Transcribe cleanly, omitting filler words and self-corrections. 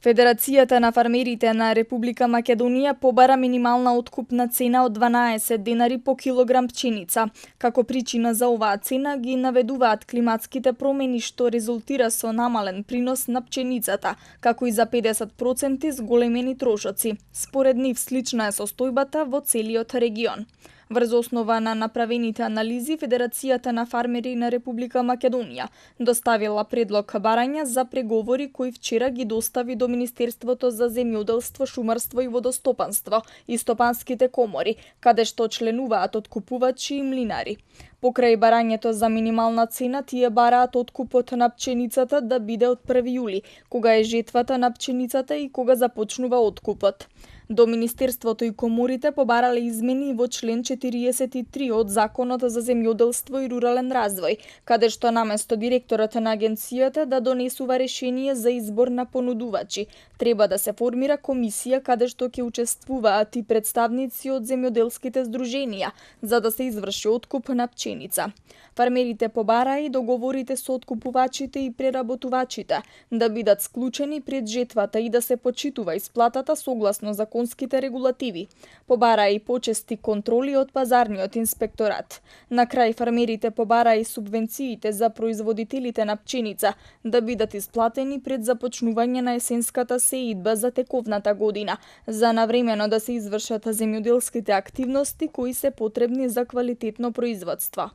Федерацијата на фармерите на Република Македонија побара минимална откупна цена од 12 денари по килограм пченица. Како причина за оваа цена ги наведуваат климатските промени што резултира со намален принос на пченицата, како и за 50% зголемени трошоци. Според нив слична е состојбата во целиот регион. Врз основа на направените анализи, Федерацијата на фармери на Република Македонија доставила предлог барања за преговори кои вчера ги достави до Министерството за земјоделство, шумарство и водостопанство и стопанските комори, каде што членуваат откупувачи и млинари. Покрај барањето за минимална цена, тие бараат откупот на пченицата да биде од 1 јули, кога е жетвата на пченицата и кога започнува откупот. До Министерството и коморите побарале измени во член 43 од Законот за земјоделство и рурален развој, каде што наместо директорот на агенцијата да донесува решение за избор на понудувачи, треба да се формира комисија каде што ќе учествуваат и представници од земјоделските здруженија, за да се изврши откуп на пченица. Фармерите побараа и договорите со откупувачите и преработувачите да бидат склучени пред жетвата и да се почитува исплатата согласно законските регулативи. Побараа и почести контроли од пазарниот инспекторат. На крај фармерите побараа и субвенциите за производителите на пченица да бидат исплатени пред започнување на есенската сеидба за тековната година, за навремено да се извршат земјоделските активности кои се потребни за квалитетно производство.